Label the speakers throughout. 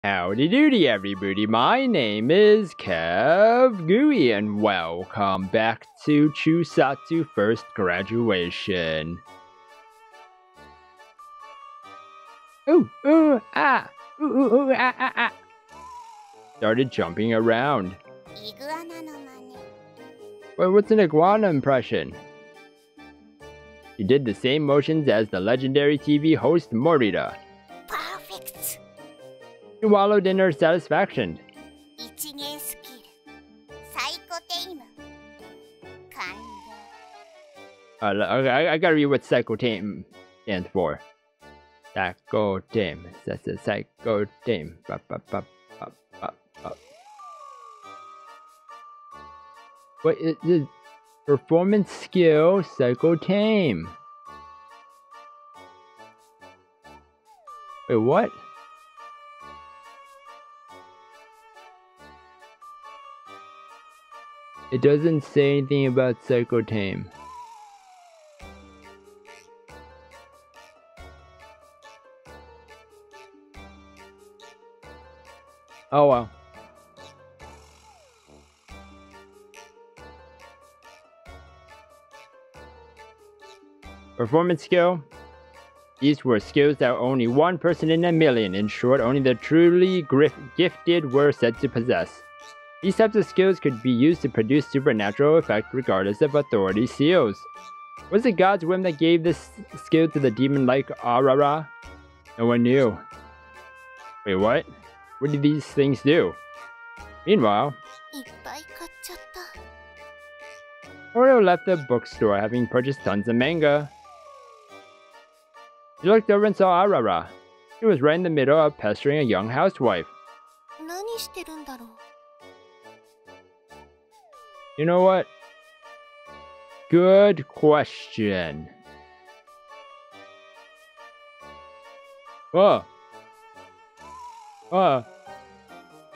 Speaker 1: Howdy doody everybody, my name is KevGuuey and welcome back to Chuusotsu First Graduation. Started jumping around. Wait, what's an iguana impression? He did the same motions as the legendary TV host Morita.
Speaker 2: Perfect.
Speaker 1: She wallowed in her satisfaction. I gotta read what psychotame stands for. Psychotame. That's a psychotame. What is this? Performance skill psychotame. Wait, what? It doesn't say anything about psychotame. Oh well. Performance skill. These were skills that only one person in a million, in short, only the truly gifted were said to possess. These types of skills could be used to produce supernatural effect regardless of authority seals. Was it God's whim that gave this skill to the demon-like ARARA? No one knew. Wait, what? What did these things do? Meanwhile, Oreo left the bookstore having purchased tons of manga. He looked over and saw ARARA. She was right in the middle of pestering a young housewife. You know what? Good question. Oh. Oh.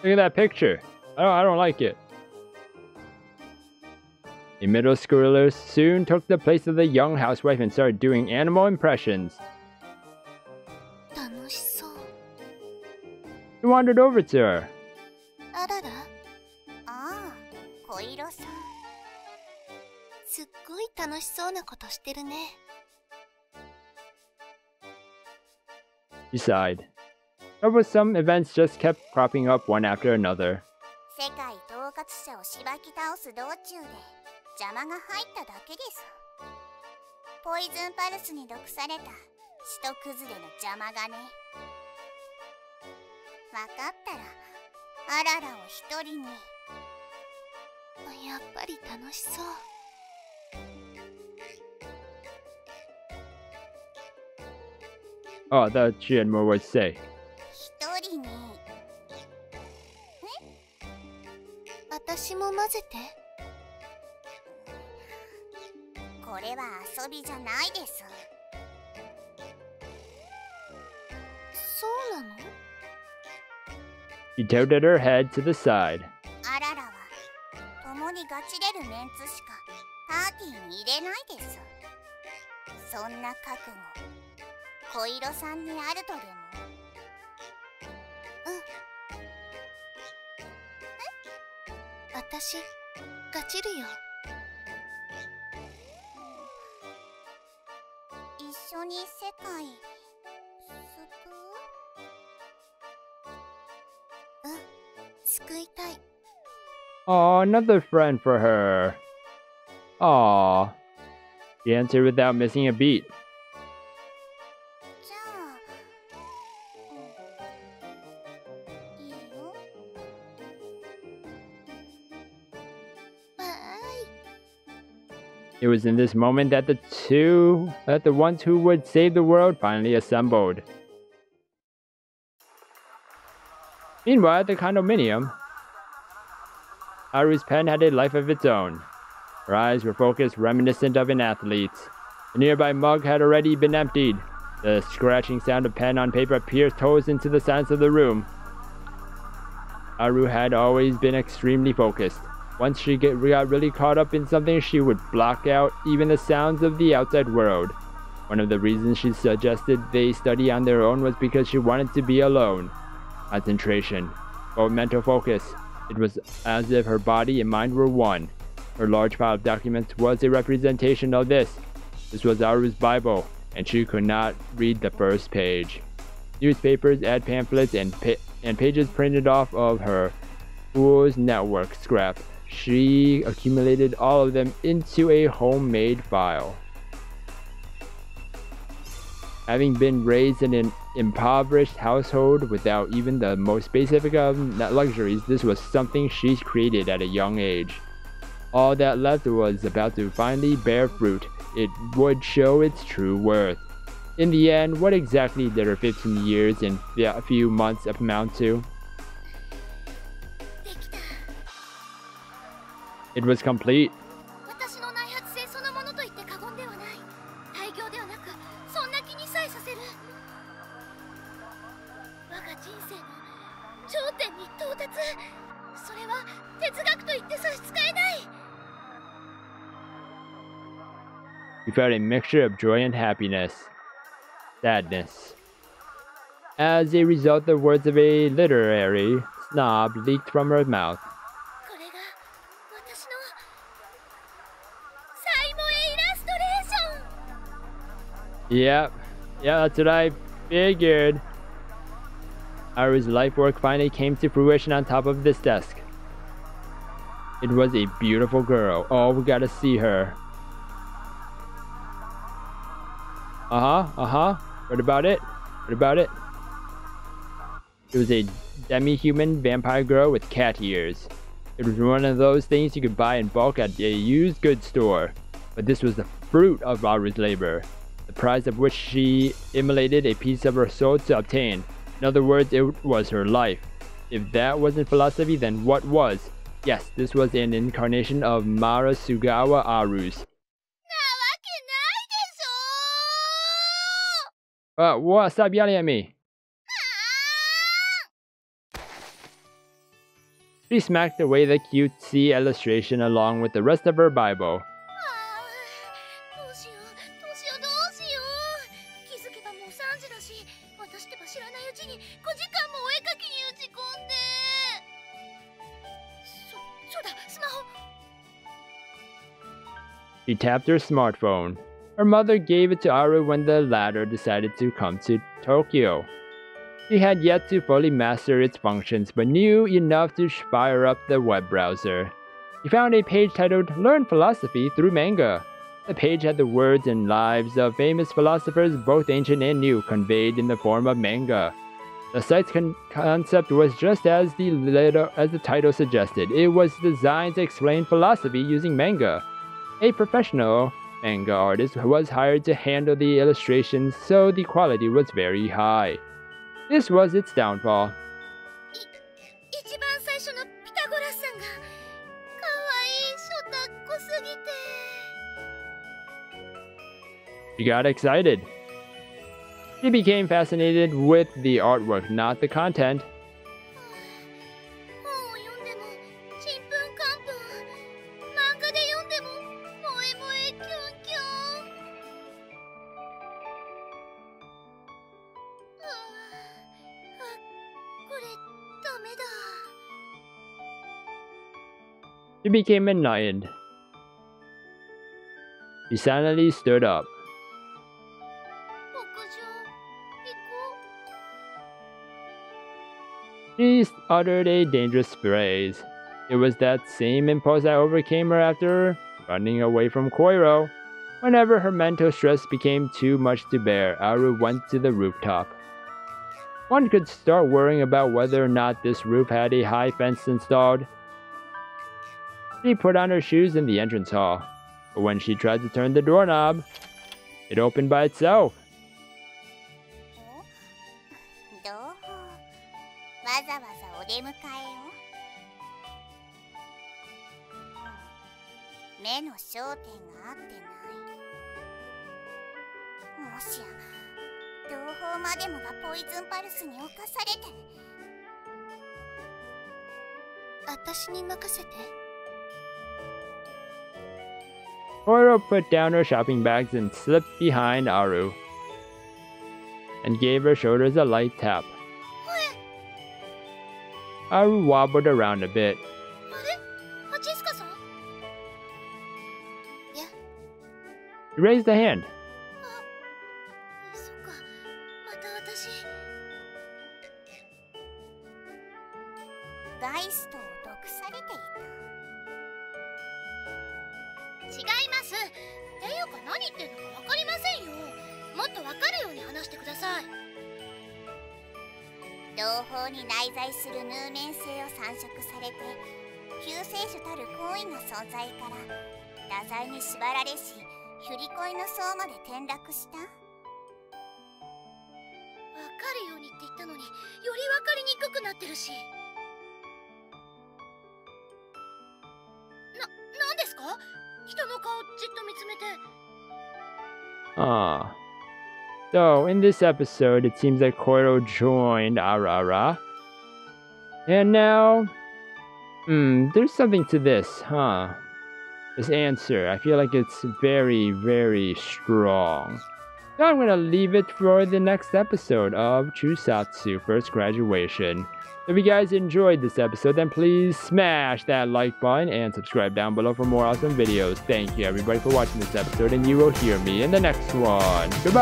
Speaker 1: Look at that picture. I don't like it. A middle schooler soon took the place of the young housewife and started doing animal impressions. He wandered over to her. He sighed. Troublesome events just kept cropping up one after another. Oh, I thought she had more words to say. She tilted her head to the side. Oh, another friend for her. Aw. She answered without missing a beat. It was in this moment that the ones who would save the world finally assembled. Meanwhile, at the condominium, Arue's pen had a life of its own. Her eyes were focused, reminiscent of an athlete's. The nearby mug had already been emptied. The scratching sound of pen on paper pierced holes into the silence of the room. Arue had always been extremely focused. Once she got really caught up in something, she would block out even the sounds of the outside world. One of the reasons she suggested they study on their own was because she wanted to be alone. concentration, or mental focus. It was as if her body and mind were one. Her large pile of documents was a representation of this. This was Aru's Bible, and she could not read the first page. Newspapers, ad pamphlets, and pages printed off of her Fool's Network scrap. She accumulated all of them into a homemade file. Having been raised in an impoverished household without even the most basic of luxuries, this was something she created at a young age. All that left was about to finally bear fruit. It would show its true worth. In the end, what exactly did her 15 years and a few months amount to? It was complete. We felt a mixture of joy and happiness, sadness. As a result, the words of a literary snob leaked from her mouth. Yeah, that's what I figured. Aru's life work finally came to fruition on top of this desk. It was a beautiful girl. Oh, we gotta see her. What about it? It was a demi-human vampire girl with cat ears. It was one of those things you could buy in bulk at a used goods store. But this was the fruit of Aru's labor, the price of which she immolated a piece of her soul to obtain. In other words, it was her life. If that wasn't philosophy, then what was? Yes, this was an incarnation of Marisugawa Arue's. What? Stop yelling at me. She smacked away the cutesy illustration along with the rest of her Bible. She tapped her smartphone. Her mother gave it to Arue when the latter decided to come to Tokyo. She had yet to fully master its functions, but knew enough to fire up the web browser. She found a page titled Learn Philosophy Through Manga. The page had the words and lives of famous philosophers, both ancient and new, conveyed in the form of manga. The site's concept was just as the title suggested. It was designed to explain philosophy using manga. A professional manga artist was hired to handle the illustrations, so the quality was very high. This was its downfall. She got excited. She became fascinated with the artwork, not the content. She became enlightened. She silently stood up. She uttered a dangerous phrase. It was that same impulse that overcame her after running away from KOIRO. Whenever her mental stress became too much to bear, Arue went to the rooftop. One could start worrying about whether or not this roof had a high fence installed. She put on her shoes in the entrance hall, but when she tried to turn the doorknob, it opened by itself. KOIRO put down her shopping bags and slipped behind Arue and gave her shoulders a light tap. Aru wobbled around a bit. He raised a hand. So, in this episode, it seems that KOIRO joined ARARA. And now, there's something to this, huh? This answer. I feel like it's very, very strong. So I'm going to leave it for the next episode of Chuusotsu First Graduation. If you guys enjoyed this episode, then please smash that like button and subscribe down below for more awesome videos. Thank you everybody for watching this episode, and you will hear me in the next one. Goodbye!